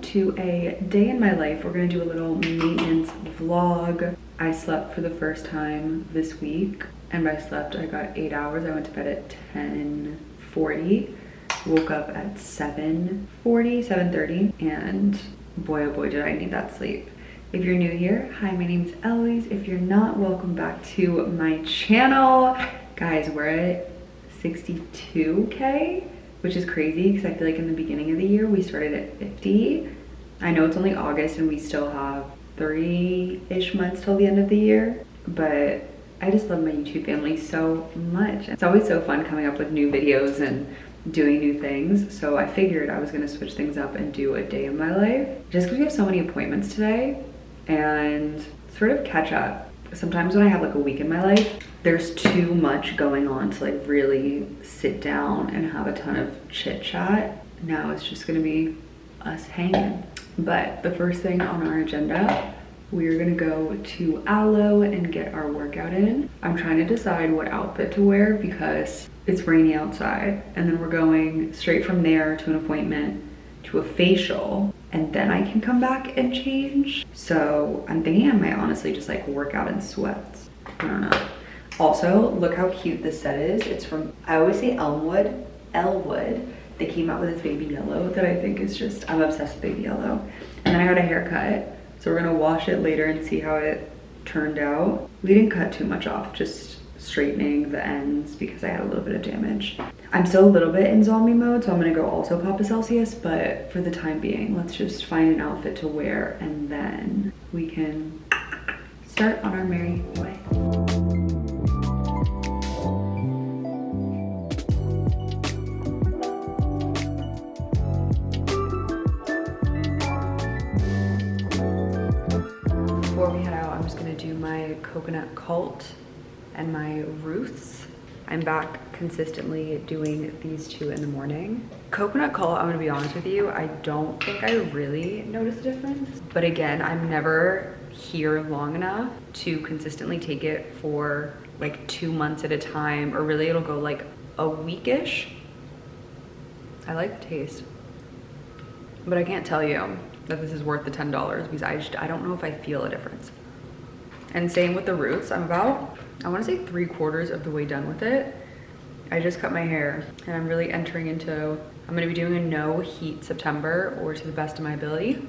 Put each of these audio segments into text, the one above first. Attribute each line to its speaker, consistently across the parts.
Speaker 1: to a day in my life. We're gonna do a little maintenance vlog. I slept for the first time this week, and by slept I got 8 hours. I went to bed at 10:40, woke up at 7:30, and boy oh boy did I need that sleep. If you're new here, hi, my name's Eloise. If you're not, welcome back to my channel. Guys, we're at 62K, which is crazy because I feel like in the beginning of the year we started at 50. I know it's only August and we still have 3-ish months till the end of the year, but I just love my YouTube family so much. It's always so fun coming up with new videos and doing new things, so I figured I was gonna switch things up and do a day in my life just because we have so many appointments today and sort of catch up. Sometimes when I have like a week in my life, there's too much going on to like really sit down and have a ton of chit chat. Now it's just gonna be us hanging. But the first thing on our agenda, we're gonna go to Aloe and get our workout in. I'm trying to decide what outfit to wear because it's rainy outside, and then we're going straight from there to an appointment to a facial, and then I can come back and change. So I'm thinking I might honestly just like work out in sweats. I don't know. Also, look how cute this set is. It's from, I always say Elwood. They came out with this baby yellow that I think is just, I'm obsessed with baby yellow. And then I got a haircut. So we're gonna wash it later and see how it turned out. We didn't cut too much off, just straightening the ends because I had a little bit of damage. I'm still a little bit in zombie mode, so I'm gonna go also pop a Celsius, but for the time being, let's just find an outfit to wear and then we can start on our merry way. Before we head out, I'm just gonna do my coconut cult and my roots. I'm back consistently doing these two in the morning. Coconut cult, I'm gonna be honest with you, I don't think I really noticed a difference. But again, I'm never here long enough to consistently take it for like 2 months at a time, or really it'll go like a weekish. I like the taste, but I can't tell you that this is worth the $10 because I don't know if I feel a difference. And same with the roots. I'm about, I wanna say 3/4 of the way done with it. I just cut my hair and I'm really entering into, I'm gonna be doing a no heat September, or to the best of my ability.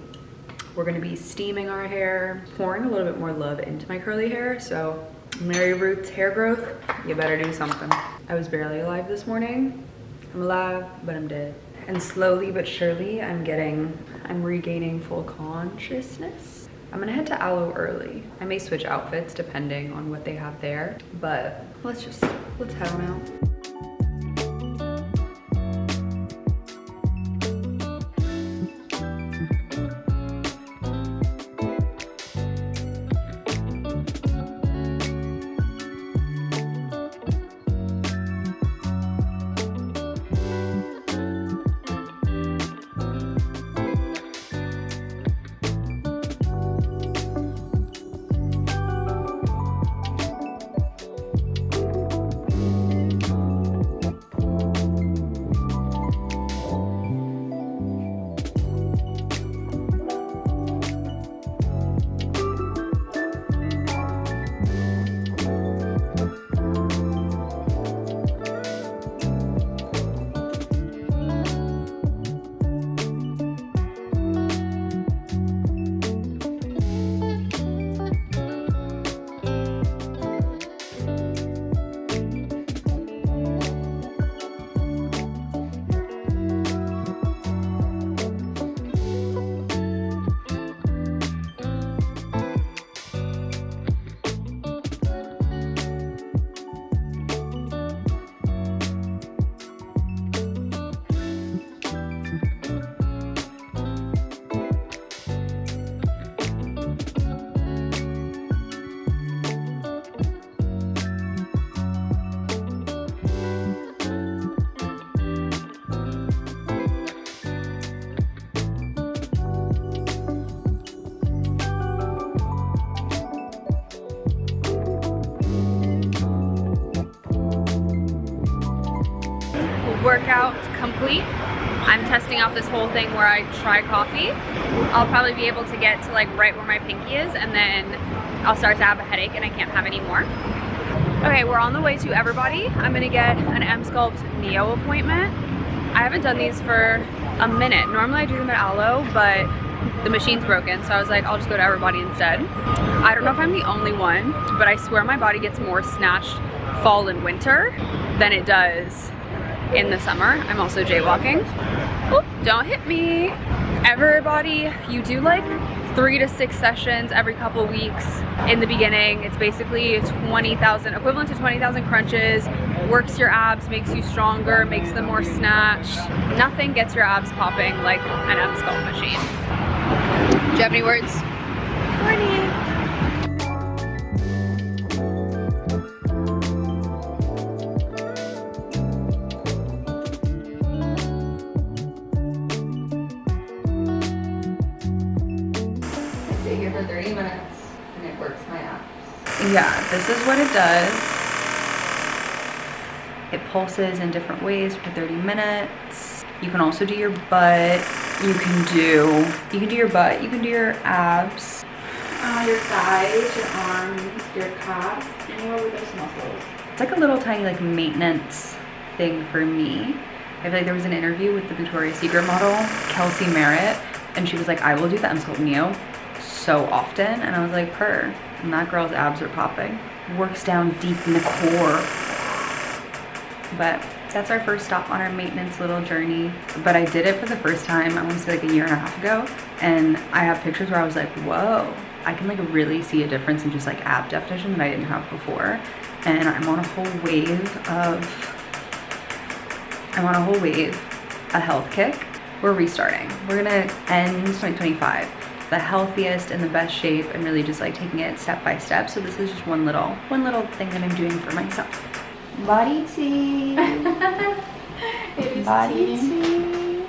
Speaker 1: We're gonna be steaming our hair, pouring a little bit more love into my curly hair. So Mary Roots hair growth, you better do something. I was barely alive this morning. I'm alive, but I'm dead. And slowly but surely, I'm regaining full consciousness. I'm gonna head to Aloe early. I may switch outfits depending on what they have there, but let's head on out. Workout complete.
Speaker 2: I'm testing out this whole thing where I try coffee. I'll probably be able to get to like right where my pinky is, and then I'll start to have a headache and I can't have any more. Okay, we're on the way to Everbody. I'm gonna get an Emsculpt Neo appointment. I haven't done these for a minute. Normally I do them at Aloe, but the machine's broken, so I was like, I'll just go to Everbody instead. I don't know if I'm the only one, but I swear my body gets more snatched fall and winter than it does in the summer. I'm also jaywalking. Oop, don't hit me. Everbody, you do like 3 to 6 sessions every couple weeks in the beginning. It's basically 20,000, equivalent to 20,000 crunches, works your abs, makes you stronger, makes them more snatched. Nothing gets your abs popping like an Emsculpt machine. Do you have any words? Morning.
Speaker 1: Stay here for 30 minutes and it works my abs. Yeah, this is what it does. It pulses in different ways for 30 minutes. You can also do your butt. You can do your butt, you can do your abs, your thighs, your arms, your calves, anywhere with those muscles. It's like a little tiny like maintenance thing for me. I feel like there was an interview with the Victoria's Secret model, Kelsey Merritt, and she was like, I will do the Emsculpt Neo so often, and I was like, her, and that girl's abs are popping. Works down deep in the core. But that's our first stop on our maintenance little journey. But I did it for the first time, I want to say like a year and a half ago, and I have pictures where I was like, whoa, I can like really see a difference in just like ab definition that I didn't have before. And I'm on a whole wave a health kick. We're restarting. We're gonna end 2025 the healthiest and the best shape, and really just like taking it step by step. So this is just one little thing that I'm doing for myself. Body tea. It is body tea.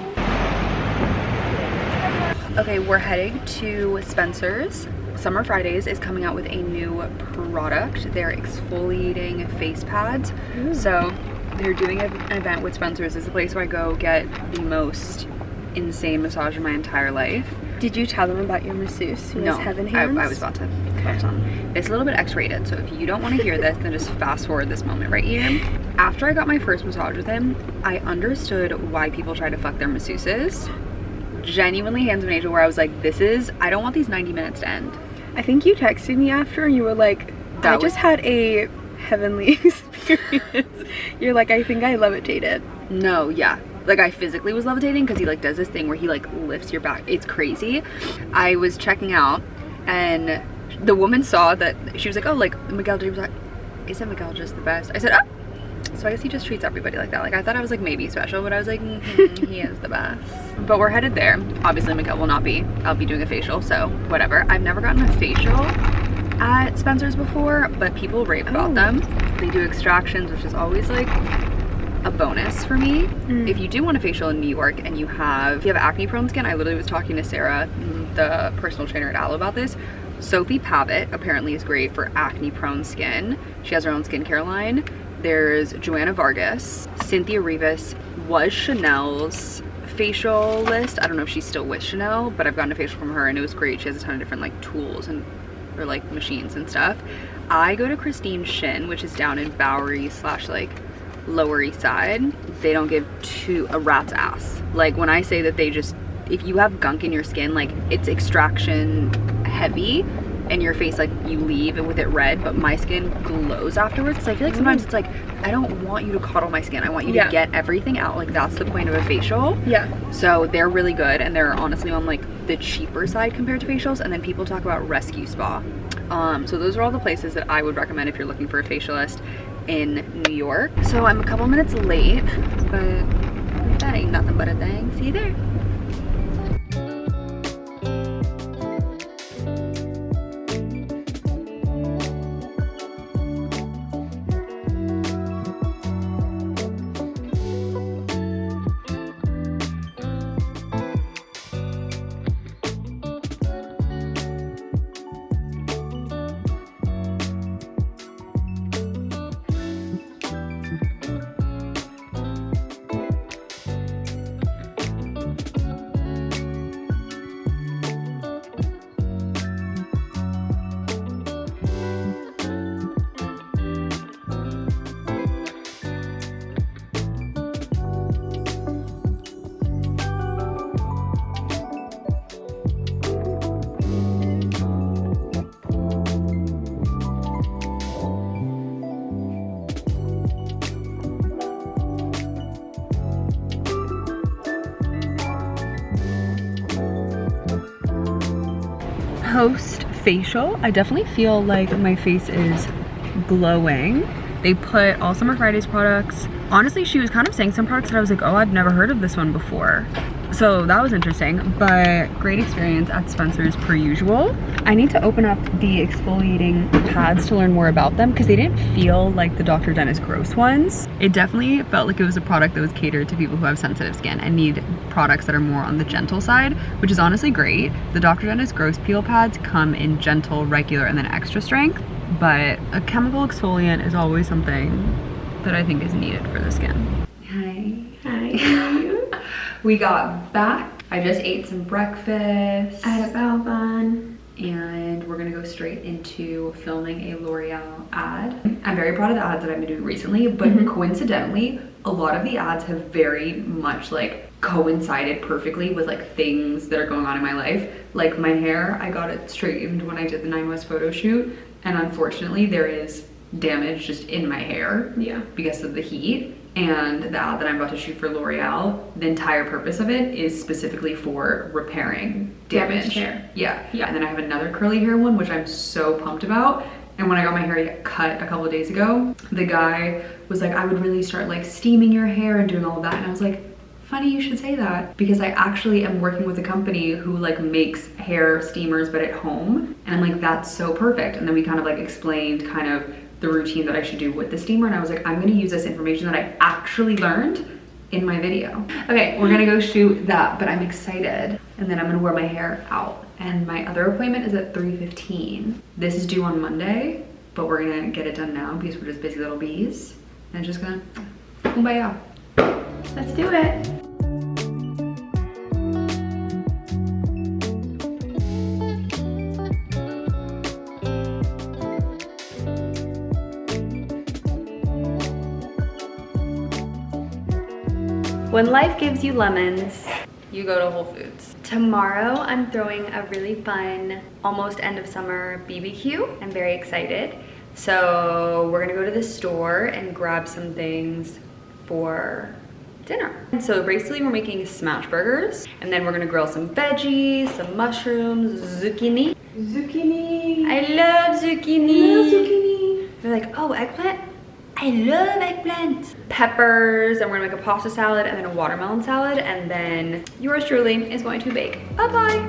Speaker 1: Okay, we're heading to Spencer's. Summer Fridays is coming out with a new product. They're exfoliating face pads. Ooh. So they're doing an event with Spencer's. It's the place where I go get the most insane massage in my entire life.
Speaker 2: Did you tell them about your masseuse who has heaven hands?
Speaker 1: I was about to catch on. It's a little bit X-rated, so if you don't want to hear this, then just fast forward this moment right here. After I got my first massage with him, I understood why people try to fuck their masseuses. Genuinely hands of an angel, where I was like, I don't want these 90 minutes to end.
Speaker 2: I think you texted me after and you were like, I just had a heavenly experience. You're like, I think I levitated.
Speaker 1: No, yeah. Like I physically was levitating because he like does this thing where he like lifts your back. It's crazy. I was checking out and the woman saw that. She was like, oh, like Miguel was like, isn't Miguel just the best? I said, oh. So I guess he just treats everybody like that. Like I thought I was like maybe special, but I was like, he is the best. But we're headed there. Obviously Miguel will not be. I'll be doing a facial, so whatever. I've never gotten a facial at Spencer's before, but people rave about them. They do extractions, which is always like a bonus for me. If you do want a facial in New York and you have acne prone skin, I literally was talking to Sarah, the personal trainer at Aloe, about this. Sophie Pavitt apparently is great for acne prone skin. She has her own skincare line. There's Joanna Vargas. Cynthia Rivas was Chanel's facial list. I don't know if she's still with Chanel, but I've gotten a facial from her and it was great. She has a ton of different like tools and or like machines and stuff. I go to Christine Shin, which is down in Bowery / like Lower East Side. They don't give a rat's ass. Like when I say that they just, if you have gunk in your skin, like it's extraction heavy and your face, like you leave with it red, but my skin glows afterwards. Because I feel like sometimes it's like, I don't want you to cuddle my skin. I want you to get everything out. Like that's the point of a facial. Yeah. So they're really good, and they're honestly on like the cheaper side compared to facials. And then people talk about Rescue Spa. So those are all the places that I would recommend if you're looking for a facialist in New York. So I'm a couple minutes late, but that ain't nothing but a thing. See you there.
Speaker 2: post facial. I definitely feel like my face is glowing. They put all Summer Fridays products. Honestly, she was kind of saying some products that I was like, oh, I've never heard of this one before. So that was interesting, but great experience at Spencer's per usual. I need to open up the exfoliating pads to learn more about them because they didn't feel like the Dr. Dennis Gross ones. It definitely felt like it was a product that was catered to people who have sensitive skin and need products that are more on the gentle side, which is honestly great. The Dr. Dennis Gross peel pads come in gentle, regular, and then extra strength, but a chemical exfoliant is always something that I think is needed for the skin. Hi. We got back. I just ate some breakfast.
Speaker 1: I had a bao bun.
Speaker 2: And we're gonna go straight into filming a L'Oreal ad. I'm very proud of the ads that I've been doing recently, but coincidentally, a lot of the ads have very much like coincided perfectly with like things that are going on in my life. Like my hair, I got it straightened when I did the 9 West photo shoot, and unfortunately there is damage just in my hair because of the heat. And the ad that I'm about to shoot for L'Oreal, the entire purpose of it is specifically for repairing damaged hair. Yeah. And then I have another curly hair one, which I'm so pumped about. And when I got my hair cut a couple of days ago, the guy was like, I would really start like steaming your hair and doing all of that. And I was like, funny you should say that, because I actually am working with a company who like makes hair steamers but at home. And I'm like, that's so perfect. And then we kind of like explained kind of the routine that I should do with the steamer, and I was like, I'm gonna use this information that I actually learned in my video. Okay, we're gonna go shoot that, but I'm excited. And then I'm gonna wear my hair out. And my other appointment is at 3:15. This is due on Monday, but we're gonna get it done now because we're just busy little bees. And just gonna kumbaya. Let's do it. When life gives you lemons, you go to Whole Foods. Tomorrow, I'm throwing a really fun, almost end of summer BBQ. I'm very excited. So we're gonna go to the store and grab some things for dinner. And so basically we're making smash burgers, and then we're gonna grill some veggies, some mushrooms, zucchini. Zucchini. I love zucchini. I love zucchini. They're like, oh, eggplant? I love eggplant. Peppers, and we're gonna make a pasta salad and then a watermelon salad, and then yours truly is going to bake. Bye-bye.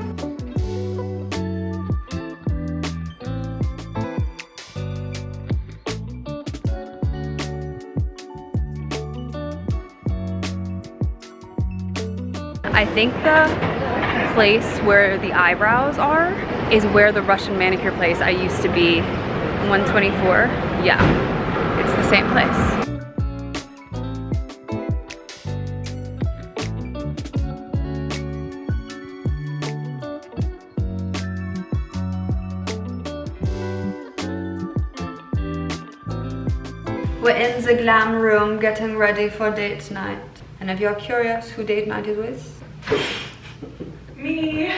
Speaker 2: I think the place where the eyebrows are is where the Russian manicure place I used to be, 124. Yeah. It's the same place. We're in the glam room getting ready for date night. And if you're curious who date night is with, me.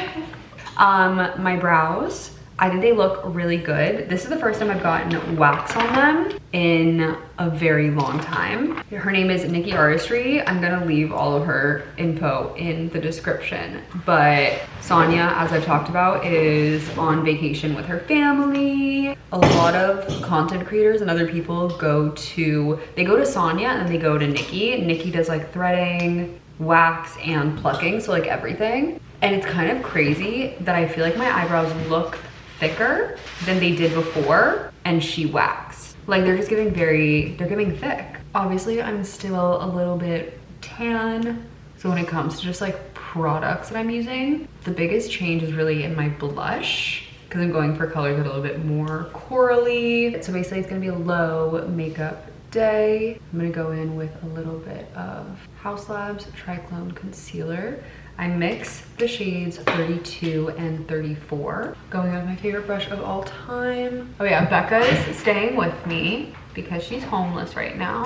Speaker 2: My brows, I think they look really good. This is the first time I've gotten wax on them in a very long time. Her name is Nikki Artistry. I'm gonna leave all of her info in the description. But Sonia, as I've talked about, is on vacation with her family. A lot of content creators and other people go to Sonia and then they go to Nikki. Nikki does like threading, wax, and plucking, so like everything. And it's kind of crazy that I feel like my eyebrows look thicker than they did before, and she waxed. Like they're just giving they're giving thick. Obviously I'm still a little bit tan, so when it comes to just like products that I'm using, the biggest change is really in my blush, because I'm going for colors that are a little bit more corally. So basically it's gonna be a low makeup day. I'm gonna go in with a little bit of House Labs Triclone Concealer. I mix the shades 32 and 34. Going with my favorite brush of all time. Oh yeah, Becca's staying with me because she's homeless right now.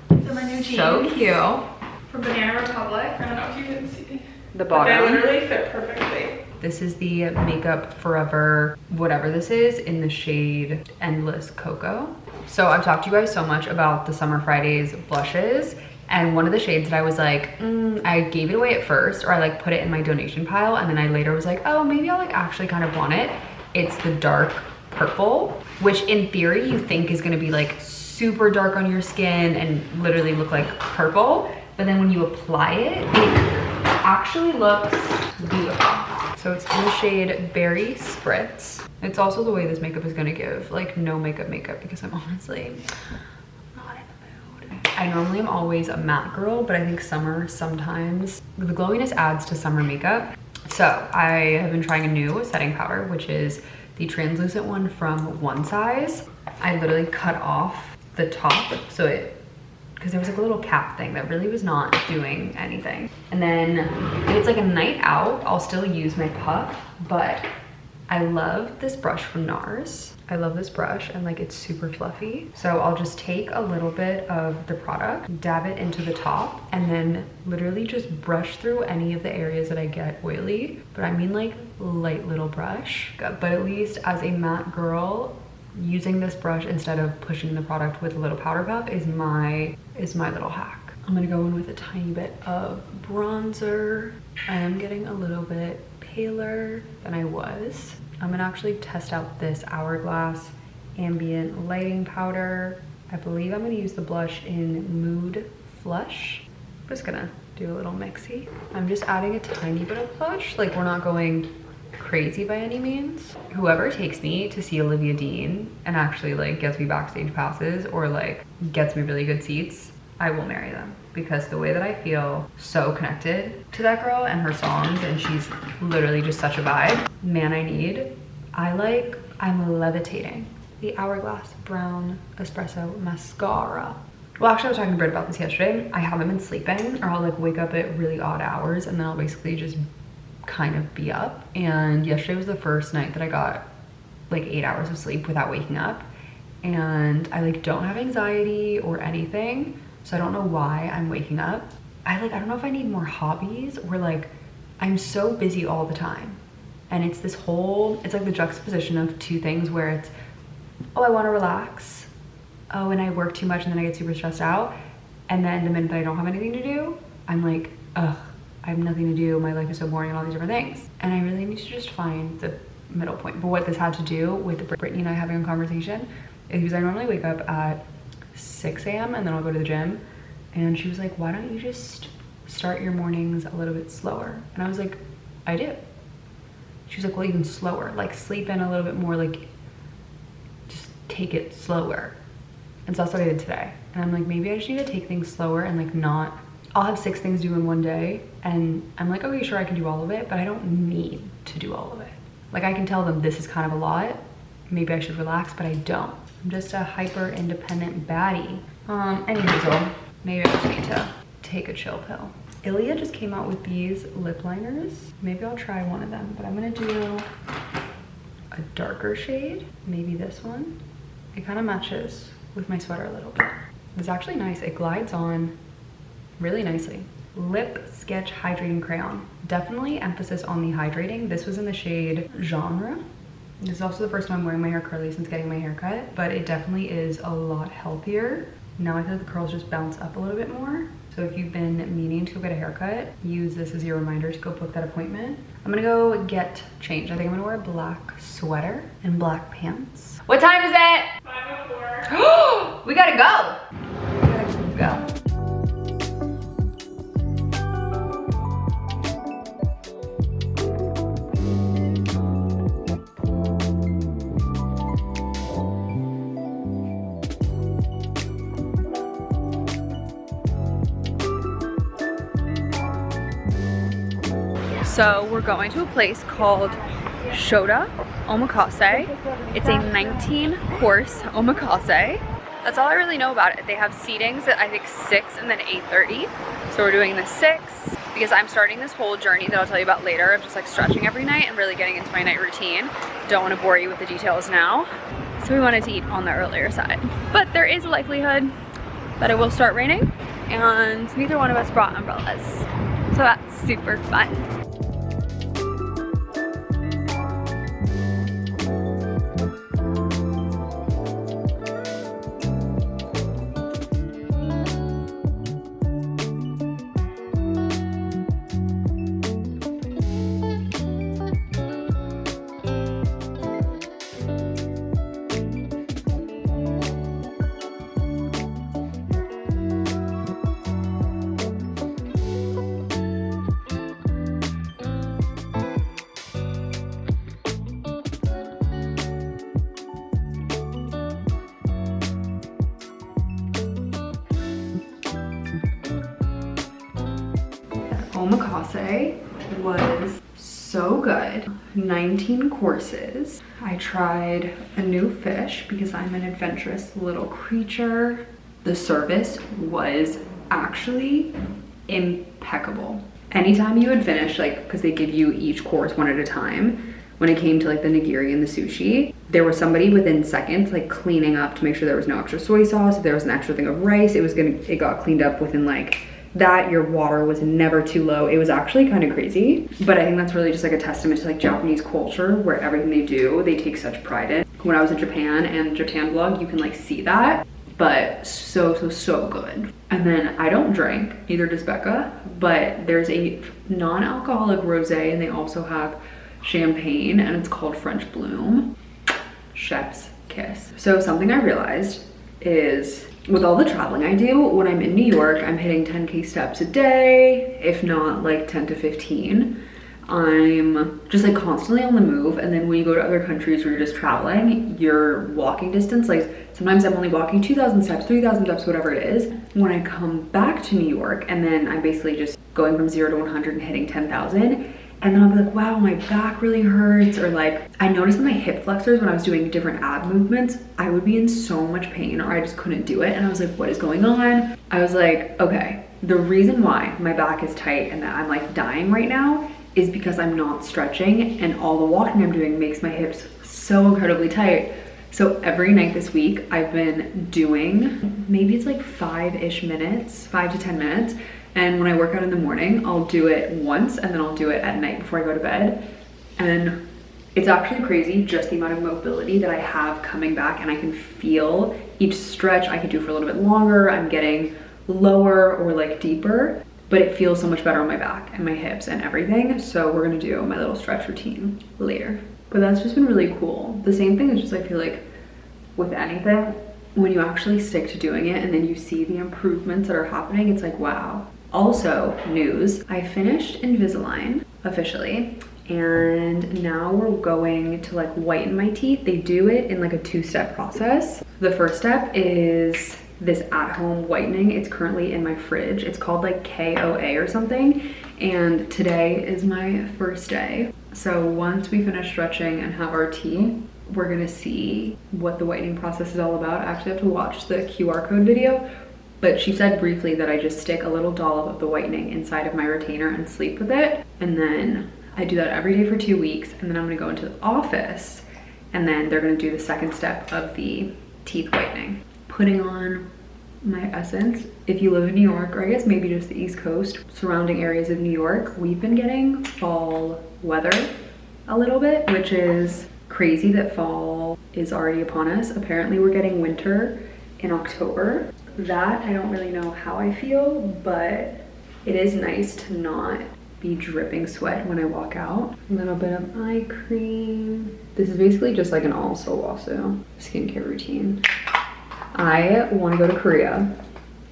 Speaker 3: So my new jeans.
Speaker 2: So cute.
Speaker 3: From Banana Republic. I don't know if you can see.
Speaker 2: The bottom.
Speaker 3: They literally fit perfectly.
Speaker 2: This is the Makeup Forever, whatever this is, in the shade Endless Cocoa. So I've talked to you guys so much about the Summer Fridays blushes,
Speaker 1: And one of the shades that I was like, I gave it away at first, or I like put it in my donation pile, and then I later was like, oh, maybe I'll like actually kind of want it. It's the dark purple, which in theory you think is gonna be like super dark on your skin and literally look like purple. But then when you apply it, it actually looks beautiful. So it's in the shade Berry Spritz. It's also the way this makeup is gonna give like no makeup because I'm honestly not in the mood. I normally am always a matte girl, but I think summer sometimes, the glowiness adds to summer makeup. So I have been trying a new setting powder, which is the translucent one from One Size. I literally cut off the top so because there was like a little cap thing that really was not doing anything. And then if it's like a night out, I'll still use my puff, but I love this brush from NARS. I love this brush and like it's super fluffy. So I'll just take a little bit of the product, dab it into the top, and then literally just brush through any of the areas that I get oily. But I mean like light little brush. But at least as a matte girl, using this brush instead of pushing the product with a little powder puff is my little hack. I'm gonna go in with a tiny bit of bronzer. I am getting a little bit paler than I was. I'm gonna actually test out this Hourglass Ambient Lighting Powder. I believe I'm gonna use the blush in Mood Flush. I'm just gonna do a little mixy. I'm just adding a tiny bit of blush. Like we're not going crazy by any means. Whoever takes me to see Olivia Dean and actually like gets me backstage passes or like gets me really good seats, I will marry them, because the way that I feel so connected to that girl and her songs, and she's literally just such a vibe. Man, I'm levitating. The Hourglass Brown Espresso Mascara. Well, actually I was talking to Britt about this yesterday. I haven't been sleeping, or I'll like wake up at really odd hours and then I'll basically just kind of be up. And yesterday was the first night that I got like 8 hours of sleep without waking up, and I like don't have anxiety or anything, so I don't know why I'm waking up. I don't know if I need more hobbies, or like I'm so busy all the time, and it's like the juxtaposition of two things where it's, oh, I want to relax, oh, and I work too much and then I get super stressed out, and then the minute that I don't have anything to do, I'm like, ugh, I have nothing to do, my life is so boring, and all these different things. And I really need to just find the middle point. But what this had to do with Brittney and I having a conversation is because I normally wake up at 6 a.m. and then I'll go to the gym. And she was like, why don't you just start your mornings a little bit slower? And I was like, I do. She was like, well, even slower, like sleep in a little bit more, like just take it slower. And so that's what I did today. And I'm like, maybe I just need to take things slower and like not, I'll have 6 things due in one day, and I'm like, okay, sure, I can do all of it, but I don't need to do all of it. Like I can tell them this is kind of a lot, maybe I should relax, but I don't. I'm just a hyper independent baddie. Anyway, maybe I just need to take a chill pill. Ilia just came out with these lip liners. Maybe I'll try one of them, but I'm gonna do a darker shade, maybe this one. It kind of matches with my sweater a little bit. It's actually nice, it glides on really nicely. Lip Sketch Hydrating Crayon. Definitely emphasis on the hydrating. This was in the shade Genre. This is also the first time I'm wearing my hair curly since getting my hair cut, but it definitely is a lot healthier. Now I feel like the curls just bounce up a little bit more. So if you've been meaning to go get a haircut, use this as your reminder to go book that appointment. I'm gonna go get changed. I think I'm gonna wear a black sweater and black pants. What time is it?
Speaker 3: 5:04.
Speaker 1: We gotta go. We gotta go.
Speaker 2: So we're going to a place called Shoda Omakase. It's a 19-course omakase. That's all I really know about it. They have seatings at I think 6 and then 8:30. So we're doing the 6 because I'm starting this whole journey that I'll tell you about later of just like stretching every night and really getting into my night routine. Don't want to bore you with the details now. So we wanted to eat on the earlier side. But there is a likelihood that it will start raining, and neither one of us brought umbrellas. So that's super fun.
Speaker 1: Omakase was so good. 19 courses. I tried a new fish because I'm an adventurous little creature. The service was actually impeccable. Anytime you would finish, like, because they give you each course one at a time, when it came to like the nigiri and the sushi, there was somebody within seconds like cleaning up to make sure there was no extra soy sauce. If there was an extra thing of rice, it got cleaned up within like that. Your water was never too low. It was actually kind of crazy, but I think that's really just like a testament to like Japanese culture, where everything they do, they take such pride in. When I was in Japan and Japan vlog, you can like see that, but so good. And then I don't drink, neither does Becca, but there's a non-alcoholic rosé, and they also have champagne, and it's called French Bloom. Chef's kiss. So something I realized is, with all the traveling I do, when I'm in New York, I'm hitting 10K steps a day, if not like 10 to 15. I'm just like constantly on the move. And then when you go to other countries where you're just traveling, your walking distance, like sometimes I'm only walking 2,000 steps, 3,000 steps, whatever it is. When I come back to New York, and then I'm basically just going from 0 to 100 and hitting 10,000, and then I'll be like, wow, my back really hurts. Or like, I noticed that my hip flexors, when I was doing different ab movements, I would be in so much pain, or I just couldn't do it. And I was like, what is going on? I was like, okay, the reason why my back is tight and that I'm like dying right now is because I'm not stretching, and all the walking I'm doing makes my hips so incredibly tight. So every night this week, I've been doing, maybe it's like 5-ish minutes, 5 to 10 minutes. And when I work out in the morning, I'll do it once, and then I'll do it at night before I go to bed. And it's actually crazy just the amount of mobility that I have coming back, and I can feel each stretch I can do for a little bit longer. I'm getting lower or like deeper, but it feels so much better on my back and my hips and everything. So we're gonna do my little stretch routine later. But that's just been really cool. The same thing is just, I feel like with anything, when you actually stick to doing it and then you see the improvements that are happening, it's like, wow. Also, news, I finished Invisalign officially, and now we're going to like whiten my teeth. They do it in like a 2-step process. The first step is this at-home whitening. It's currently in my fridge. It's called like KOA or something, and today is my first day. So once we finish stretching and have our tea, we're gonna see what the whitening process is all about. I actually have to watch the QR code video, but she said briefly that I just stick a little dollop of the whitening inside of my retainer and sleep with it. And then I do that every day for 2 weeks. And then I'm gonna go into the office, and then they're gonna do the second step of the teeth whitening. Putting on my Essence. If you live in New York, or I guess maybe just the East Coast, surrounding areas of New York, we've been getting fall weather a little bit, which is crazy that fall is already upon us. Apparently we're getting winter in October. That I don't really know how I feel, but it is nice to not be dripping sweat when I walk out. A little bit of eye cream. This is basically just like an also skincare routine. I want to go to Korea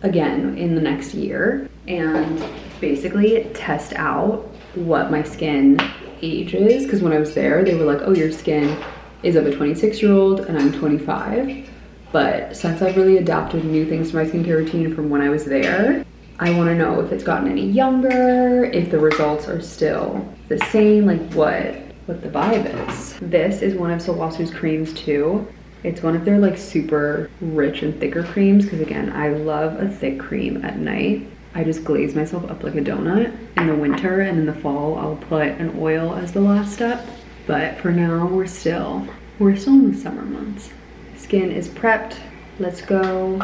Speaker 1: again in the next year and basically test out what my skin age is, because when I was there, they were like, oh, your skin is of a 26-year-old and I'm 25. But since I've really adapted new things to my skincare routine from when I was there, I want to know if it's gotten any younger, if the results are still the same, like what the vibe is. This is one of Sawasu's creams too. It's one of their like super rich and thicker creams, because again, I love a thick cream at night. I just glaze myself up like a donut in the winter, and in the fall I'll put an oil as the last step. But for now, we're still in the summer months. Skin is prepped. Let's go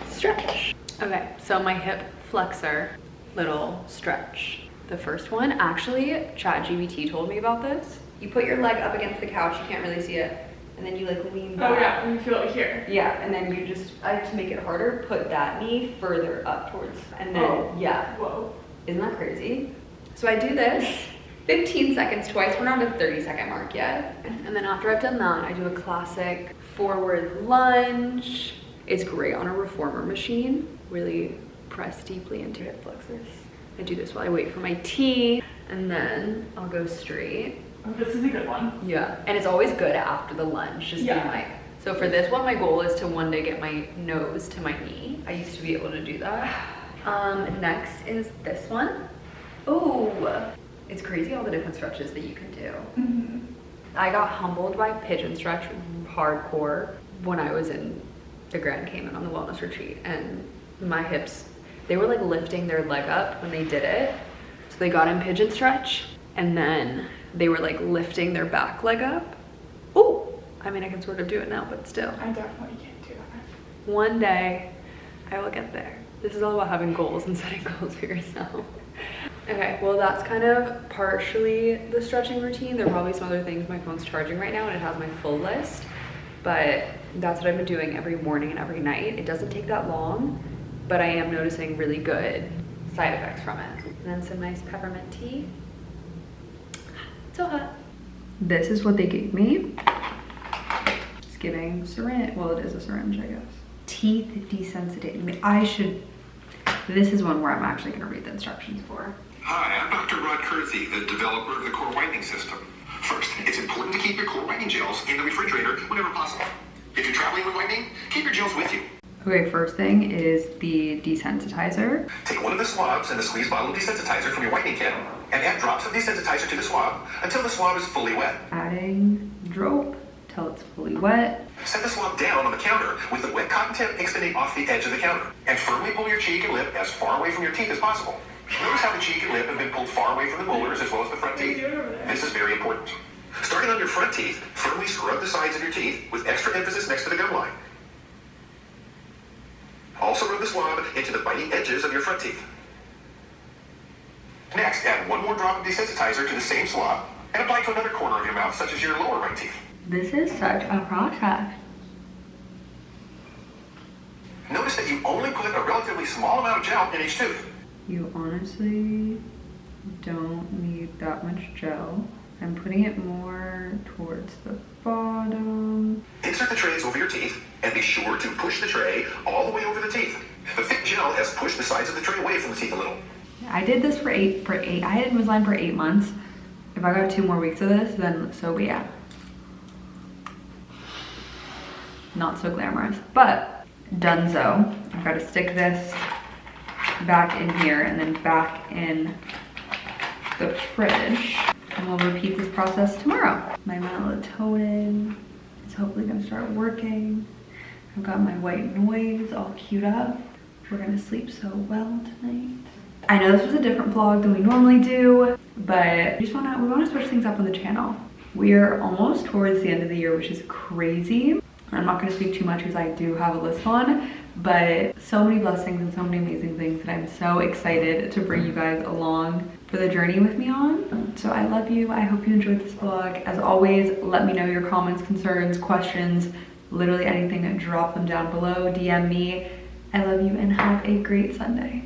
Speaker 1: stretch. Okay, so my hip flexor little stretch. The first one, actually, ChatGPT told me about this. You put your leg up against the couch, you can't really see it, and then you like lean back.
Speaker 3: Oh yeah, and you feel it here.
Speaker 1: Yeah, and then you just, to make it harder, put that knee further up towards, and then, yeah.
Speaker 3: Whoa.
Speaker 1: Isn't that crazy? So I do this 15 seconds twice. We're not at the 30-second mark yet. And then after I've done that, I do a classic forward lunge. It's great on a reformer machine. Really press deeply into hip flexors. I do this while I wait for my tea, and then I'll go straight.
Speaker 3: Oh, this is a good one.
Speaker 1: Yeah, and it's always good after the lunge, just being like, so for this one, my goal is to one day get my nose to my knee. I used to be able to do that. Next is this one. Oh, it's crazy all the different stretches that you can do. I got humbled by pigeon stretch hardcore when I was in the Grand Cayman on the wellness retreat, and my hips, they were like lifting their leg up when they did it. So they got in pigeon stretch and then they were like lifting their back leg up. Oh, I mean, I can sort of do it now, but still.
Speaker 3: I definitely can't do that.
Speaker 1: One day I will get there. This is all about having goals and setting goals for yourself. Okay, well that's kind of partially the stretching routine. There are probably some other things. My phone's charging right now and it has my full list, but that's what I've been doing every morning and every night. It doesn't take that long, but I am noticing really good side effects from it. And then some nice peppermint tea. It's so hot. This is what they gave me. It's giving syringe, well it is a syringe I guess. Teeth desensitization. This is one where I'm actually gonna read the instructions for.
Speaker 4: Hi, I'm Dr. Rod Kurthy, the developer of the core whitening system. First, it's important to keep your core whitening gels in the refrigerator whenever possible. If you're traveling with whitening, keep your gels with you.
Speaker 1: Okay, first thing is the desensitizer.
Speaker 4: Take one of the swabs and a squeeze bottle of desensitizer from your whitening kit and add drops of desensitizer to the swab until the swab is fully wet.
Speaker 1: Adding drop till it's fully wet.
Speaker 4: Set the swab down on the counter with the wet cotton tip extending off the edge of the counter and firmly pull your cheek and lip as far away from your teeth as possible. Notice how the cheek and lip have been pulled far away from the molars as well as the front teeth. This is very important. Starting on your front teeth, firmly scrub the sides of your teeth with extra emphasis next to the gum line. Also rub the swab into the biting edges of your front teeth. Next, add one more drop of desensitizer to the same swab and apply to another corner of your mouth, such as your lower right teeth.
Speaker 1: This is such a process.
Speaker 4: Notice that you only put a relatively small amount of gel in each tooth.
Speaker 1: You honestly don't need that much gel. I'm putting it more towards the bottom.
Speaker 4: Insert the trays over your teeth and be sure to push the tray all the way over the teeth. The thick gel has pushed the sides of the tray away from the teeth a little.
Speaker 1: I did this for eight. I had Invisalign for 8 months. If I got 2 more weeks of this, then so be it. Not so glamorous, but donezo. I've got to stick this back in here and then back in the fridge. And we'll repeat this process tomorrow. My melatonin is hopefully gonna start working. I've got my white noise all queued up. We're gonna sleep so well tonight. I know this was a different vlog than we normally do, but we wanna switch things up on the channel. We are almost towards the end of the year, which is crazy. I'm not gonna speak too much because I do have a list on, but so many blessings and so many amazing things that I'm so excited to bring you guys along for the journey with me on. So I love you. I hope you enjoyed this vlog. As always, let me know your comments, concerns, questions, literally anything, drop them down below, DM me. I love you and have a great Sunday.